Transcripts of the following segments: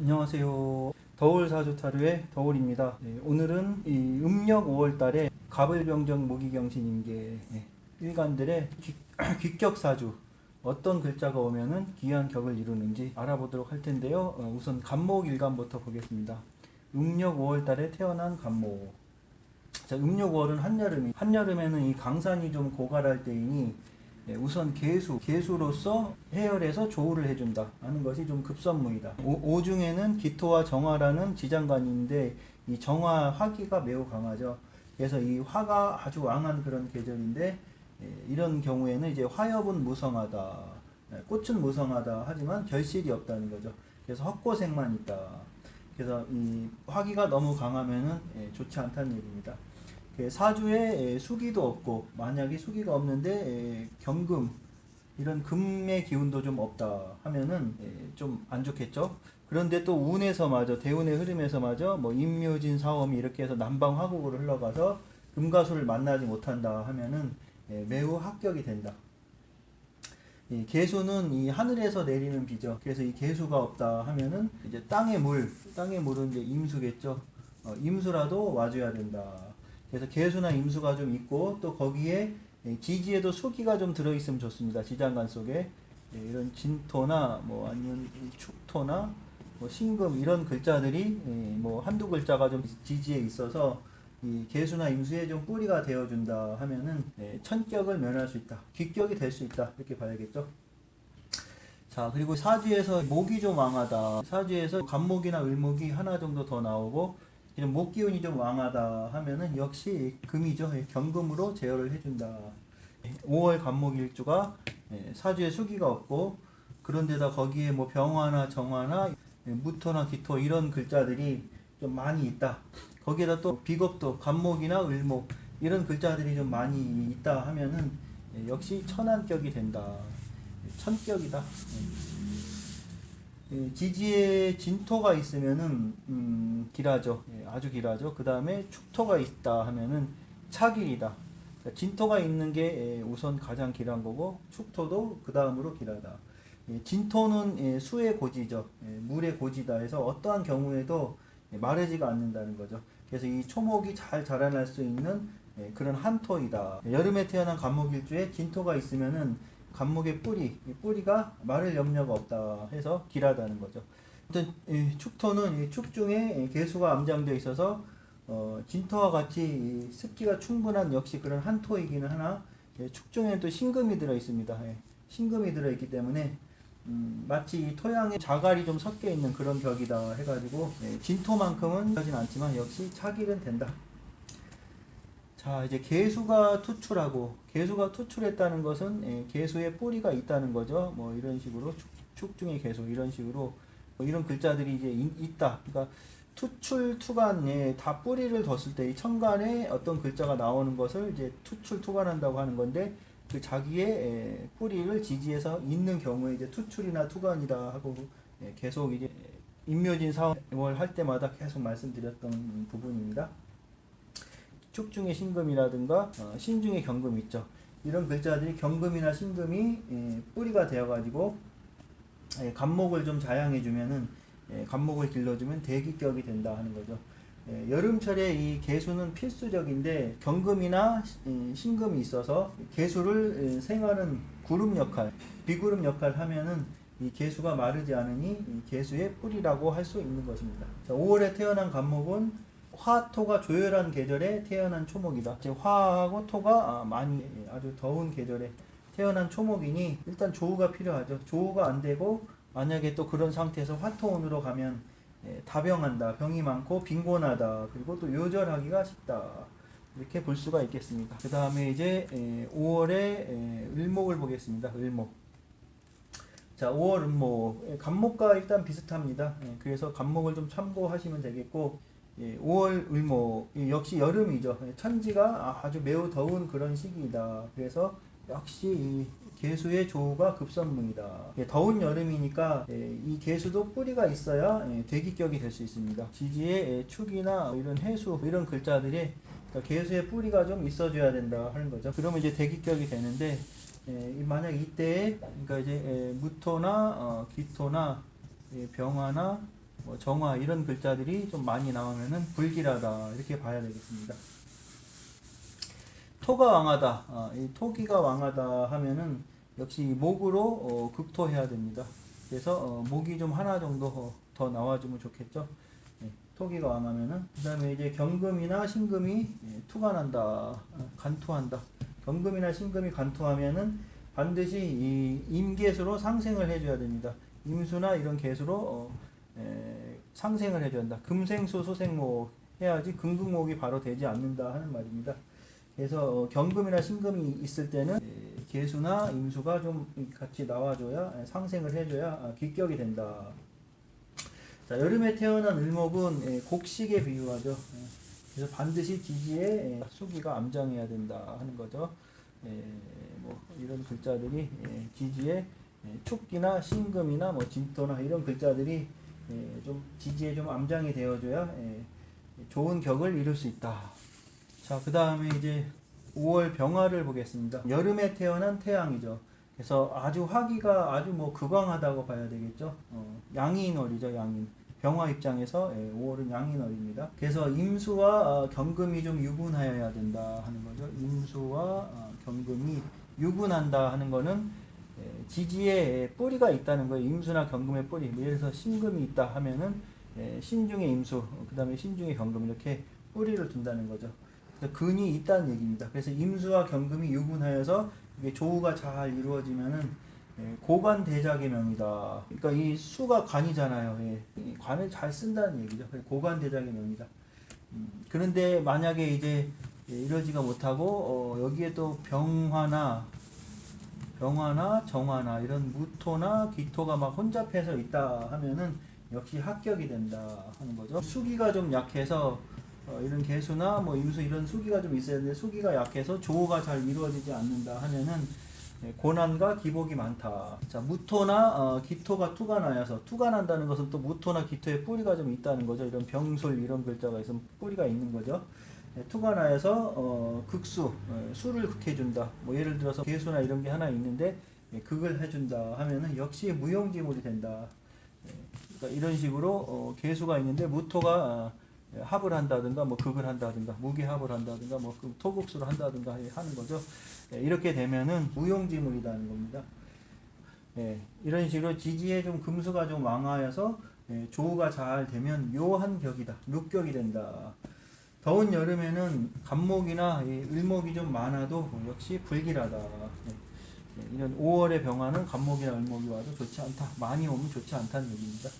안녕하세요. 더울사주타로의 더울입니다. 오늘은 이 음력 5월달에 갑을병정 무기경신임계 일간들의 귀격사주 어떤 글자가 오면은 귀한 격을 이루는지 알아보도록 할 텐데요. 우선 갑목 일간부터 보겠습니다. 음력 5월달에 태어난 갑목. 자, 음력 5월은 한여름에는 이 강산이 좀 고갈할 때이니 우선 개수로서 해열해서 조우를 해준다 하는 것이 좀 급선무이다. 오중에는 기토와 정화라는 지장간인데 이 정화 화기가 매우 강하죠. 그래서 이 화가 아주 왕한 그런 계절인데 이런 경우에는 이제 화엽은 무성하다, 꽃은 무성하다 하지만 결실이 없다는 거죠. 그래서 헛고생만 있다. 그래서 이 화기가 너무 강하면은 좋지 않다는 얘기입니다. 사주에 수기도 없고, 만약에 수기가 없는데 경금 이런 금의 기운도 좀 없다 하면은 좀 안 좋겠죠. 그런데 또 운에서마저 대운의 흐름에서마저 뭐 임묘진 사엄이 이렇게 해서 남방 화국으로 흘러가서 금가수를 만나지 못한다 하면은 매우 합격이 된다. 이 개수는 이 하늘에서 내리는 비죠. 그래서 이 개수가 없다 하면은 이제 땅의 물은 이제 임수겠죠. 임수라도 와줘야 된다. 그래서 개수나 임수가 좀 있고 또 거기에 지지에도 수기가 좀 들어있으면 좋습니다. 지장간 속에 이런 진토나 뭐 아니면 축토나 뭐 신금 이런 글자들이 뭐 한두 글자가 좀 지지에 있어서 이 개수나 임수에 좀 뿌리가 되어준다 하면은 천격을 면할 수 있다. 귀격이 될 수 있다. 이렇게 봐야겠죠. 자, 그리고 사주에서 목이 좀 왕하다. 사주에서 간목이나 을목이 하나 정도 더 나오고 이런 목 기운이 좀 왕하다 하면은 역시 금이죠. 경금으로 제어를 해준다. 5월 간목일주가 사주에 수기가 없고 그런데다 거기에 뭐 병화나 정화나 무토나 기토 이런 글자들이 좀 많이 있다. 거기에다 또 비겁도 간목이나 을목 이런 글자들이 좀 많이 있다 하면은 역시 천안격이 된다. 천격이다. 지지에 진토가 있으면은 길하죠. 아주 길하죠. 그 다음에 축토가 있다 하면은 차길이다. 그러니까 진토가 있는 게 우선 가장 길한 거고 축토도 그 다음으로 길하다. 진토는 수의 고지죠. 물의 고지다 해서 어떠한 경우에도 마르지가 않는다는 거죠. 그래서 이 초목이 잘 자라날 수 있는 그런 한토이다. 여름에 태어난 간목일주에 진토가 있으면은 간목의 뿌리가 마를 염려가 없다 해서 길하다는 거죠. 아무튼 축토는 축중에 개수가 암장되어 있어서 진토와 같이 습기가 충분한 역시 그런 한토이기는 하나 축중에 또 신금이 들어 있습니다. 신금이 들어 있기 때문에 마치 토양에 자갈이 좀 섞여 있는 그런 격이다 해가지고 진토만큼은 하진 않지만 역시 차길은 된다. 자, 이제 개수가 투출했다는 것은 개수에 뿌리가 있다는 거죠. 뭐 이런 식으로 축중의 개수 이런 식으로 뭐 이런 글자들이 이제 있다. 그러니까 투출 투간에 다 뿌리를 뒀을 때 이 천간에 어떤 글자가 나오는 것을 이제 투출 투간한다고 하는 건데 그 자기의 뿌리를 지지해서 있는 경우에 이제 투출이나 투간이다 하고 계속 이제 임묘진 사월 할 때마다 계속 말씀드렸던 부분입니다. 축중의 신금이라든가 신중의 경금 있죠. 이런 글자들이 경금이나 신금이 뿌리가 되어가지고 간목을 좀 자양해주면은 간목을 길러주면 대기격이 된다 하는 거죠. 여름철에 이 개수는 필수적인데 경금이나 신금이 있어서 개수를 생하는 구름 역할, 비구름 역할 하면은 이 개수가 마르지 않으니 이 개수의 뿌리라고 할 수 있는 것입니다. 자, 5월에 태어난 간목은 화토가 조열한 계절에 태어난 초목이다. 화하고 토가 많이 아주 더운 계절에 태어난 초목이니 일단 조우가 필요하죠. 조우가 안 되고 만약에 또 그런 상태에서 화토운으로 가면 다병한다. 병이 많고 빈곤하다. 그리고 또 요절하기가 쉽다. 이렇게 볼 수가 있겠습니다. 그 다음에 이제 5월에 을목을 보겠습니다. 을목. 자, 5월 을목. 간목과 일단 비슷합니다. 그래서 간목을 좀 참고하시면 되겠고 5월 을목 역시 여름이죠. 천지가 아주 매우 더운 그런 시기이다. 그래서 역시 이 개수의 조우가 급선무이다. 더운 여름이니까 이 개수도 뿌리가 있어야 대기격이 될 수 있습니다. 지지에 축이나 이런 해수 이런 글자들이 그러니까 개수의 뿌리가 좀 있어줘야 된다 하는 거죠. 그러면 이제 대기격이 되는데 만약 이때 그러니까 이제 무토나 기토나 병화나 뭐 정화 이런 글자들이 좀 많이 나오면은 불길하다 이렇게 봐야 되겠습니다. 토가 왕하다. 이 토기가 왕하다 하면은 역시 목으로 극토해야 됩니다. 그래서 목이 좀 하나 정도 더 나와주면 좋겠죠. 예, 토기가 왕하면은 그 다음에 이제 경금이나 신금이 투가 난다, 간투한다. 경금이나 신금이 간투하면은 반드시 이 임계수로 상생을 해줘야 됩니다. 임수나 이런 계수로 상생을 해줘야 한다. 금생수 수생목 해야지 금극목이 바로 되지 않는다 하는 말입니다. 그래서 경금이나 신금이 있을 때는 계수나 임수가 좀 같이 나와줘야 상생을 해줘야 기격이 된다. 자, 여름에 태어난 을목은 곡식에 비유하죠. 그래서 반드시 지지에 수기가 암장해야 된다 하는 거죠. 뭐 이런 글자들이 지지에 축기나 신금이나 뭐 진토나 이런 글자들이 좀 지지에 좀 암장이 되어줘야 좋은 격을 이룰 수 있다. 자, 그 다음에 이제 5월 병화를 보겠습니다. 여름에 태어난 태양이죠. 그래서 아주 화기가 아주 뭐 극왕하다고 봐야 되겠죠. 양인월이죠, 양인. 병화 입장에서 5월은 양인월입니다. 그래서 임수와 경금이 좀 유분하여야 된다 하는 거죠. 임수와 경금이 유분한다 하는 거는 지지에 뿌리가 있다는 거예요. 임수나 경금의 뿌리. 예를 들어서 신금이 있다 하면은 신중에 임수, 그 다음에 신중에 경금 이렇게 뿌리를 둔다는 거죠. 근이 있다는 얘기입니다. 그래서 임수와 경금이 유분하여서 이게 조우가 잘 이루어지면은 고관대작의 명이다. 그러니까 이 수가 관이잖아요. 관을 잘 쓴다는 얘기죠. 고관대작의 명이다. 그런데 만약에 이제 이러지가 못하고 여기에 또 병화나 정화나 이런 무토나 기토가 막 혼잡해서 있다 하면은 역시 합격이 된다 하는 거죠. 수기가 좀 약해서 이런 개수나 뭐 임수 이런 수기가 좀 있어야 되는데 수기가 약해서 조호가 잘 이루어지지 않는다 하면은 고난과 기복이 많다. 자, 무토나 기토가 투가 나여서 투가 난다는 것은 또 무토나 기토에 뿌리가 좀 있다는 거죠. 이런 병술 이런 글자가 있으면 뿌리가 있는 거죠. 투가 나여서 극수 수를 극해준다. 뭐 예를 들어서 개수나 이런 게 하나 있는데 극을 해준다 하면은 역시 무용지물이 된다. 그러니까 이런 식으로 개수가 있는데 무토가 합을 한다든가 뭐 극을 한다든가 무기합을 한다든가 뭐 토극수를 한다든가 하는 거죠. 이렇게 되면은 무용지물이라는 겁니다. 이런 식으로 지지에 좀 금수가 좀 왕하여서 조우가 잘 되면 묘한 격이다. 묘격이 된다. 더운 여름에는 간목이나 을목이 좀 많아도 역시 불길하다. 이런 5월의 병화는 간목이나 을목이 와도 좋지 않다. 많이 오면 좋지 않다는 얘기입니다.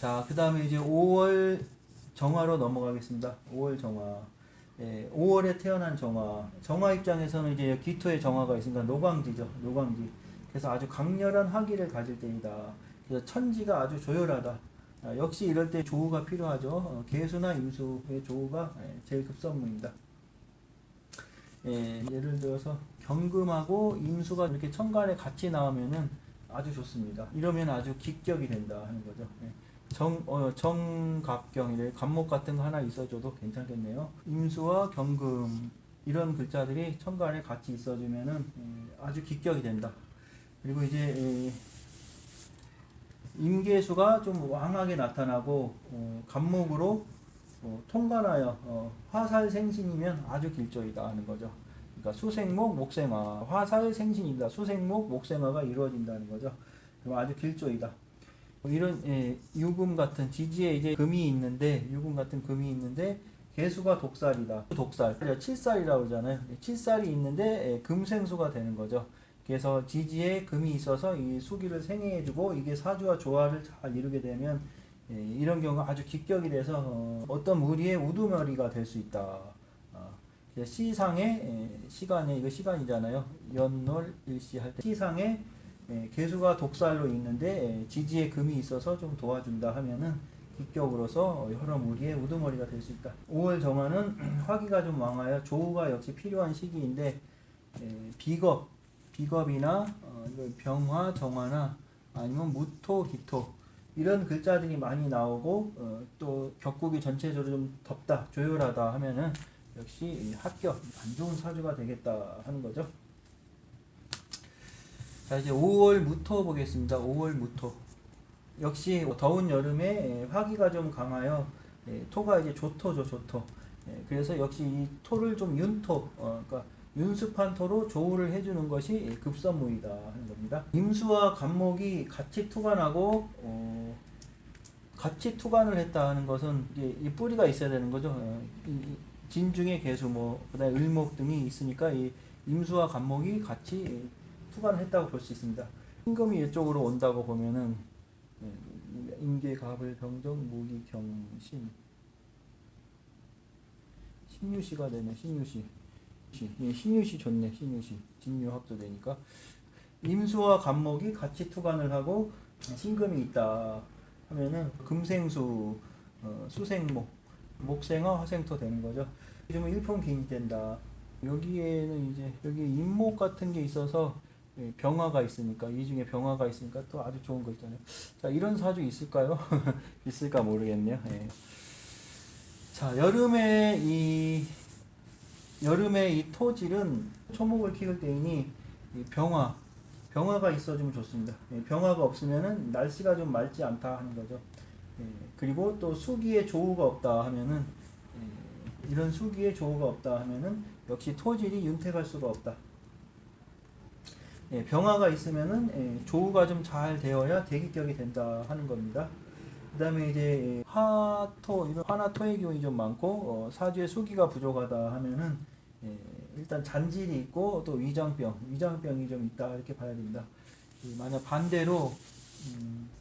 자, 그 다음에 이제 5월 정화로 넘어가겠습니다. 5월 정화. 5월에 태어난 정화. 정화 입장에서는 이제 기토의 정화가 있으니까 노광지죠. 노광지. 그래서 아주 강렬한 화기를 가질 때이다. 그래서 천지가 아주 조열하다. 역시 이럴 때 조우가 필요하죠. 개수나 임수의 조우가 제일 급선무입니다. 예를 들어서 경금하고 임수가 이렇게 천간에 같이 나오면은 아주 좋습니다. 이러면 아주 기격이 된다 하는 거죠. 정갑경, 간목 같은 거 하나 있어줘도 괜찮겠네요. 임수와 경금 이런 글자들이 천간에 같이 있어주면은 아주 기격이 된다. 그리고 이제 임계수가 좀 왕하게 나타나고 간목으로 통관하여 화살생신이면 아주 길조이다 하는 거죠. 그러니까 수생목, 목생화, 화살생신이다. 수생목, 목생화가 이루어진다는 거죠. 그럼 아주 길조이다. 이런 유금 같은 지지에 이제 금이 있는데 유금 같은 금이 있는데 개수가 독살이다. 독살. 7살이라고 그러잖아요. 7살이 있는데 금생수가 되는 거죠. 그래서 지지에 금이 있어서 이 수기를 생해주고 이게 사주와 조화를 잘 이루게 되면 이런 경우가 아주 기격이 돼서 어떤 무리의 우두머리가 될 수 있다. 시상의 시간에 이거 시간이잖아요. 연월 일시 할 때 시상에 개수가 독살로 있는데 지지에 금이 있어서 좀 도와준다 하면은 기격으로서 여러 무리의 우두머리가 될 수 있다. 5월 정화는 화기가 좀 왕하여 조우가 역시 필요한 시기인데 비겁이나 병화, 정화나 아니면 무토, 기토 이런 글자들이 많이 나오고 또 격국이 전체적으로 좀 덥다, 조열하다 하면은 역시 합격, 안 좋은 사주가 되겠다 하는 거죠. 자, 이제 5월 무토 보겠습니다. 5월 무토. 역시 더운 여름에 화기가 좀 강하여 토가 이제 조토죠, 조토. 그래서 역시 이 토를 좀 윤토, 그러니까 윤습한 토로 조우를 해주는 것이 급선무이다 하는 겁니다. 임수와 간목이 같이 투간하고 같이 투간을 했다 하는 것은 이게 이 뿌리가 있어야 되는 거죠. 진중의 개수, 그다음에 을목 등이 있으니까 이 임수와 간목이 같이 투간을 했다고 볼 수 있습니다. 신금이 이쪽으로 온다고 보면은 임계 갑을 병정 무기 경신 신유시가 되네. 신유시. 신유시 좋네. 신유시. 진유 합도되니까 임수와 간목이 같이 투간을 하고 신금이 있다 하면은 금생수, 수생목, 목생화, 화생토 되는 거죠. 이러면 일품긴이 된다. 여기에는 이제 여기 임목 같은 게 있어서 병화가 있으니까, 이 중에 병화가 있으니까 또 아주 좋은 거 있잖아요. 자, 이런 사주 있을까요? 있을까 모르겠네요. 예. 자, 여름에 이 토질은 초목을 키울 때이니 이 병화가 있어주면 좋습니다. 병화가 없으면은 날씨가 좀 맑지 않다 하는 거죠. 그리고 또 수기에 조우가 없다 하면은 이런 수기에 조우가 없다 하면은 역시 토질이 윤택할 수가 없다. 병화가 있으면은 조우가 좀 잘 되어야 대기격이 된다 하는 겁니다. 그 다음에 이제 화나토의 기운이 좀 많고 사주에 수기가 부족하다 하면은 일단 잔질이 있고 또 위장병이 좀 있다 이렇게 봐야 됩니다. 만약 반대로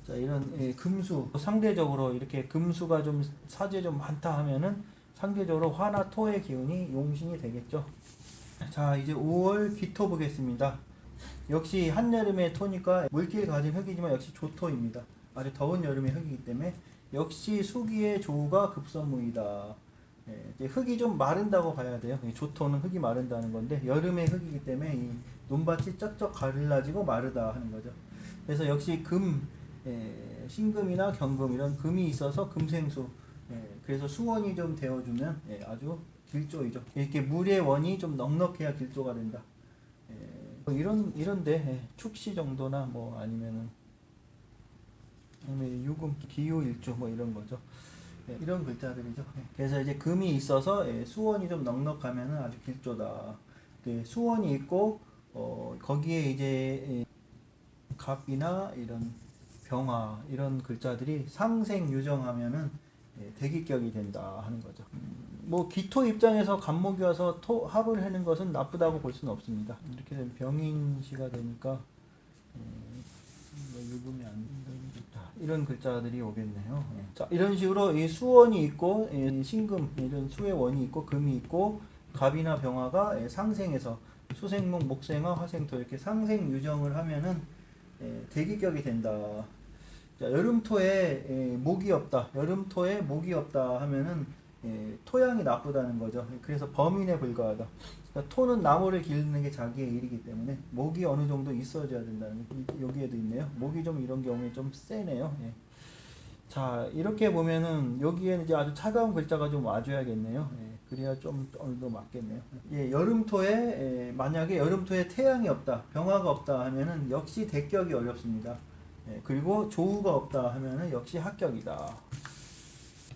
자, 이런 금수 상대적으로 이렇게 금수가 좀 사주에 좀 많다 하면은 상대적으로 화나토의 기운이 용신이 되겠죠. 자, 이제 5월 기토 보겠습니다. 역시 한여름의 토니까 물기를 가진 흙이지만 역시 조토입니다. 아주 더운 여름의 흙이기 때문에 역시 수기의 조우가 급선무이다. 흙이 좀 마른다고 봐야 돼요. 조토는 흙이 마른다는 건데 여름의 흙이기 때문에 이 논밭이 쩍쩍 갈라지고 마르다 하는 거죠. 그래서 역시 신금이나 경금 이런 금이 있어서 금생수. 그래서 수원이 좀 되어주면 아주 길조이죠. 이렇게 물의 원이 좀 넉넉해야 길조가 된다. 이런데 축시 정도나 아니면 유금, 기후일주 이런 거죠. 이런 글자들이죠. 그래서 이제 금이 있어서 수원이 좀 넉넉하면은 아주 길조다. 수원이 있고 거기에 이제 갑이나 이런 병화 이런 글자들이 상생유정하면은 대기격이 된다 하는 거죠. 기토 입장에서 간목이 와서 합을 하는 것은 나쁘다고 볼 수는 없습니다. 이렇게 되면 병인시가 되니까 유금이 안 된다. 이런 글자들이 오겠네요. 자, 이런 식으로 이 수원이 있고 신금 이런 수의 원이 있고 금이 있고 갑이나 병화가 상생해서 수생목, 목생화, 화생토 이렇게 상생 유정을 하면은 대기격이 된다. 자, 여름토에 목이 없다. 여름토에 목이 없다 하면은 토양이 나쁘다는 거죠. 그래서 범인에 불과하다. 그러니까 토는 나무를 기르는 게 자기의 일이기 때문에 목이 어느 정도 있어줘야 된다는 게 여기에도 있네요. 목이 좀 이런 경우에 좀 세네요. 자, 이렇게 보면은 여기에는 이제 아주 차가운 글자가 좀 와줘야겠네요. 그래야 좀 어느 정도 맞겠네요. 여름토에 만약에 여름토에 태양이 없다, 병화가 없다 하면은 역시 대격이 어렵습니다. 그리고 조우가 없다 하면은 역시 합격이다.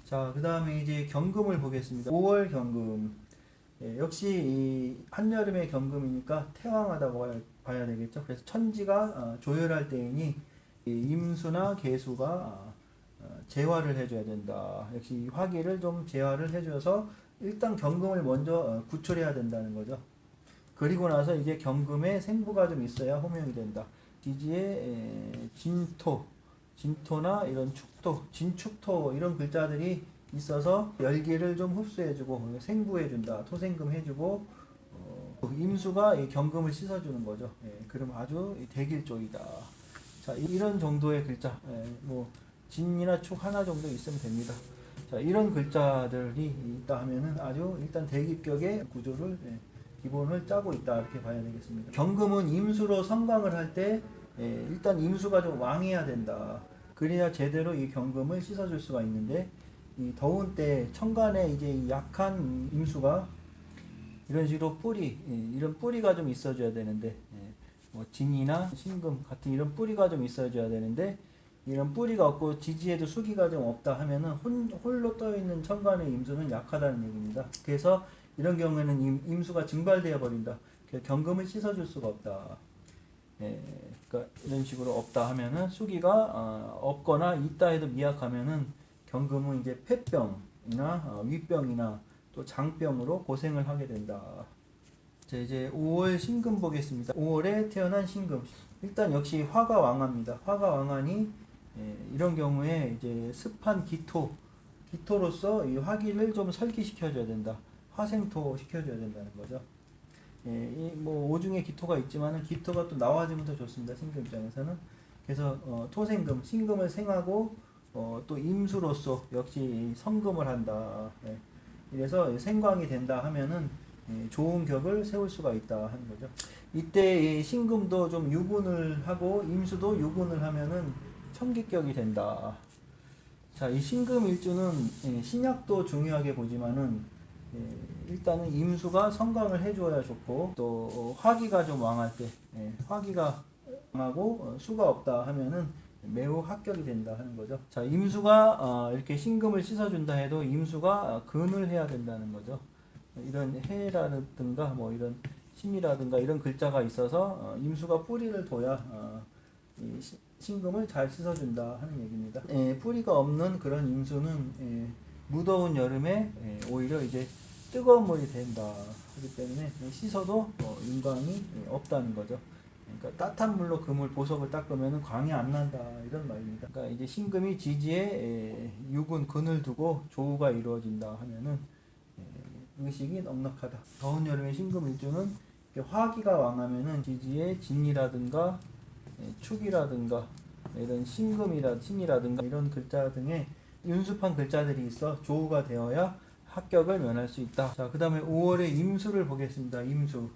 자, 그 다음에 이제 경금을 보겠습니다. 5월 경금. 역시 이 한여름의 경금이니까 태왕하다고 봐야 되겠죠. 그래서 천지가 조열할 때이니 임수나 계수가 재화를 해줘야 된다. 역시 화기를 좀 재화를 해줘서 일단 경금을 먼저 구출해야 된다는 거죠. 그리고 나서 이제 경금에 생부가 좀 있어야 호명이 된다. 지지에 진토나 이런 축토, 진축토 이런 글자들이 있어서 열기를 좀 흡수해주고 생부해준다. 토생금 해주고 임수가 이 경금을 씻어주는 거죠. 그럼 아주 대길조이다. 자, 이런 정도의 글자, 진이나 축 하나 정도 있으면 됩니다. 자, 이런 글자들이 있다 하면은 아주 일단 대기격의 구조를 기본을 짜고 있다 이렇게 봐야 되겠습니다. 경금은 임수로 성강을 할 때 일단 임수가 좀 왕해야 된다. 그래야 제대로 이 경금을 씻어줄 수가 있는데 이 더운 때 천간에 이제 이 약한 임수가 이런 식으로 이런 뿌리가 좀 있어줘야 되는데 진이나 신금 같은 이런 뿌리가 좀 있어줘야 되는데 이런 뿌리가 없고 지지에도 수기가 좀 없다 하면은 홀로 떠 있는 천간의 임수는 약하다는 얘기입니다. 그래서 이런 경우에는 임수가 증발되어 버린다. 경금을 씻어줄 수가 없다. 예, 그러니까 이런 식으로 없다 하면은 수기가 없거나 있다 해도 미약하면은 경금은 이제 폐병이나 위병이나 또 장병으로 고생을 하게 된다. 자, 이제 5월 신금 보겠습니다. 5월에 태어난 신금. 일단 역시 화가 왕합니다. 화가 왕하니 이런 경우에 이제 습한 기토로서 이 화기를 좀 설기시켜줘야 된다. 화생토 시켜줘야 된다는 거죠. 뭐 오중에 기토가 있지만은 기토가 또 나와주면 더 좋습니다. 신금 입장에서는. 그래서 토생금, 신금을 생하고 또 임수로서 역시 성금을 한다. 이래서 생광이 된다 하면은 좋은 격을 세울 수가 있다 하는 거죠. 이때 신금도 좀 유분을 하고 임수도 유분을 하면은 천기격이 된다. 자, 이 신금 일주는 신약도 중요하게 보지만은 일단은 임수가 성광을 해줘야 좋고 또 화기가 좀 왕할 때 화기가 왕하고 수가 없다 하면은 매우 합격이 된다 하는 거죠. 자, 임수가 이렇게 신금을 씻어준다 해도 임수가 근을 해야 된다는 거죠. 이런 해라든가 뭐 이런 신이라든가 이런 글자가 있어서 임수가 뿌리를 둬야 이 신금을 잘 씻어준다 하는 얘기입니다. 뿌리가 없는 그런 임수는 무더운 여름에 오히려 이제 뜨거운 물이 된다 하기 때문에 씻어도 인광이 없다는 거죠. 그러니까 따뜻한 물로 금을 보석을 닦으면 광이 안 난다 이런 말입니다. 그러니까 이제 신금이 지지에 유군 근을 두고 조우가 이루어진다 하면은 의식이 넉넉하다. 더운 여름에 신금 일주는 화기가 왕하면은 지지에 진이라든가 축이라든가 이런 신이라든가 이런 글자 등의 윤습한 글자들이 있어 조우가 되어야 합격을 면할 수 있다. 자, 그 다음에 5월에 임수를 보겠습니다. 임수.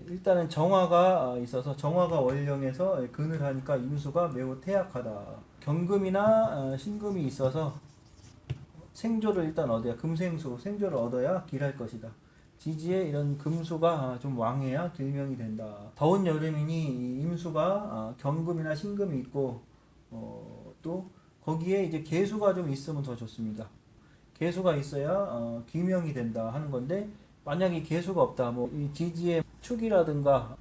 일단은 정화가 있어서 정화가 월령에서 근을 하니까 임수가 매우 태약하다. 경금이나 신금이 있어서 생조를 일단 얻어야 생조를 얻어야 길할 것이다. 지지에 이런 금수가 좀 왕해야 길명이 된다. 더운 여름이니 임수가 경금이나 신금이 있고 또 거기에 이제 계수가 좀 있으면 더 좋습니다. 계수가 있어야 기명이 된다 하는 건데 만약에 계수가 없다, 뭐 이 지지에 축이라든가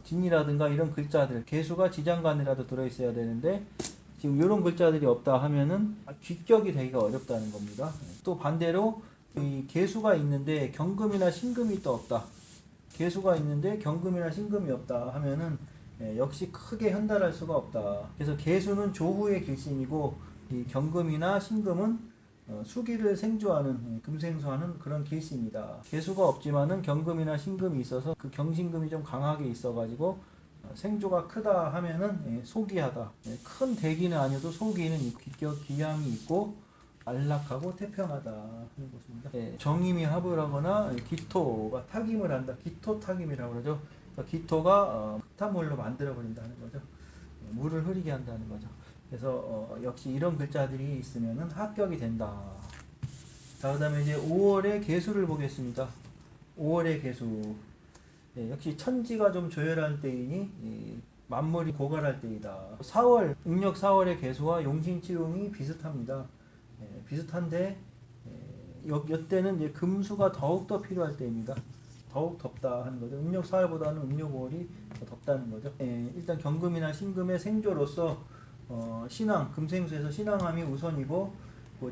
진이라든가 이런 글자들 계수가 지장간이라도 들어 있어야 되는데 지금 이런 글자들이 없다 하면은 귀격이 되기가 어렵다는 겁니다. 또 반대로 이 계수가 있는데 경금이나 신금이 또 없다. 계수가 있는데 경금이나 신금이 없다 하면은 역시 크게 현달할 수가 없다. 그래서 계수는 조후의 길신이고 이 경금이나 신금은 수기를 생조하는 금생수하는 그런 길신입니다. 계수가 없지만은 경금이나 신금이 있어서 그 경신금이 좀 강하게 있어가지고 생조가 크다 하면은 소기하다. 큰 대기는 아니어도 소기는 귀격 기함이 있고 안락하고 태평하다 하는 것입니다. 정임이 합을 하거나 기토가 타김을 한다. 기토 타김이라고 그러죠. 그러니까 기토가 흙탕물로 만들어 버린다는 거죠. 물을 흐리게 한다는 거죠. 그래서 역시 이런 글자들이 있으면은 합격이 된다. 자, 그다음에 이제 5월의 개수를 보겠습니다. 5월의 개수. 역시 천지가 좀 조열할 때이니 만물이 고갈할 때이다. 4월 음력 4월의 개수와 용신치용이 비슷합니다. 비슷한데 이때는 이제 금수가 더욱 더 필요할 때입니다. 더욱 덥다 하는 거죠. 음력 4월보다는 음력 5월이 더 덥다는 거죠. 일단 경금이나 신금의 생조로서 신앙, 금생수에서 신앙함이 우선이고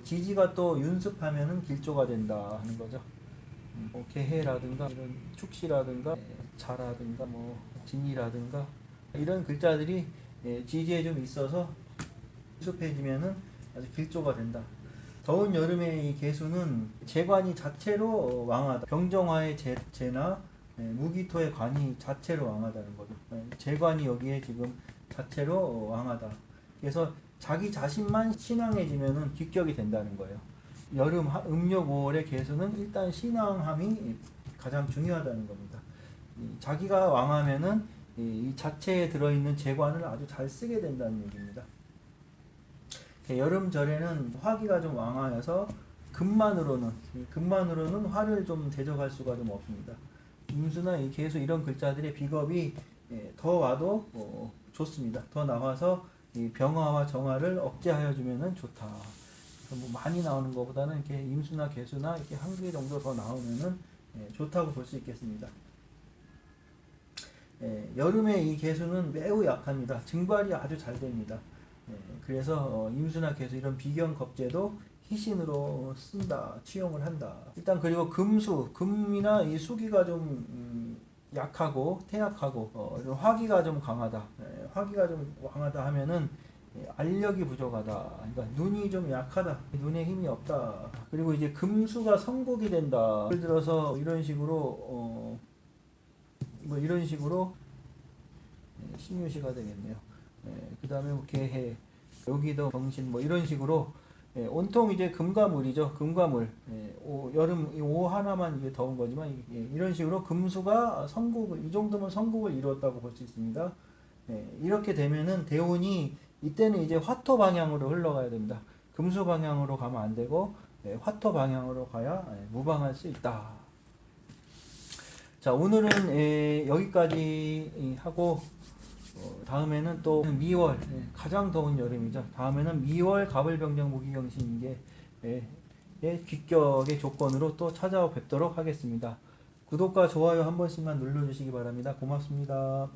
지지가 또 윤습하면은 길조가 된다 하는 거죠. 뭐 개해라든가 이런 축시라든가 자라든가 뭐 진이라든가 이런 글자들이 지지에 좀 있어서 윤습해지면은 아주 길조가 된다. 더운 여름의 이 개수는 재관이 자체로 왕하다. 병정화의 재나 무기토의 관이 자체로 왕하다는 거죠. 재관이 여기에 지금 자체로 왕하다. 그래서 자기 자신만 신앙해지면은 귀격이 된다는 거예요. 여름 음력 5월의 개수는 일단 신앙함이 가장 중요하다는 겁니다. 자기가 왕하면은 이 자체에 들어있는 재관을 아주 잘 쓰게 된다는 얘기입니다. 여름절에는 화기가 좀 왕하여서 금만으로는 화를 좀 대적할 수가 좀 없습니다. 임수나 이 개수 이런 글자들의 비겁이 더 와도 좋습니다. 더 나와서 이 병화와 정화를 억제하여 주면은 좋다. 뭐 많이 나오는 것보다는 이렇게 임수나 개수나 이렇게 한 개 정도 더 나오면은 좋다고 볼 수 있겠습니다. 여름에 이 개수는 매우 약합니다. 증발이 아주 잘 됩니다. 그래서 임수나 개수 이런 비견 겁재도 희신으로 쓴다, 취용을 한다. 일단 그리고 금이나 이 수기가 좀 약하고 태약하고 화기가 좀 강하다. 화기가 좀 강하다 하면은 알력이 부족하다. 그러니까 눈이 좀 약하다. 눈에 힘이 없다. 그리고 이제 금수가 성국이 된다. 예를 들어서 이런 식으로 뭐 이런 식으로 신유시가 되겠네요. 그 다음에 뭐 개해, 여기도 정신 뭐 이런 식으로 온통 이제 금과 물이죠. 금과 물. 여름 오 하나만 이게 더운 거지만 이런 식으로 금수가 성국을 이 정도면 성국을 이루었다고 볼 수 있습니다. 이렇게 되면은 대운이 이때는 이제 화토 방향으로 흘러가야 됩니다. 금수 방향으로 가면 안 되고 화토 방향으로 가야 무방할 수 있다. 자, 오늘은 여기까지 하고 다음에는 또 미월 가장 더운 여름이죠. 다음에는 미월 가을병정 무기경신인게 귀격의 조건으로 또 찾아뵙도록 하겠습니다. 구독과 좋아요 한 번씩만 눌러주시기 바랍니다. 고맙습니다.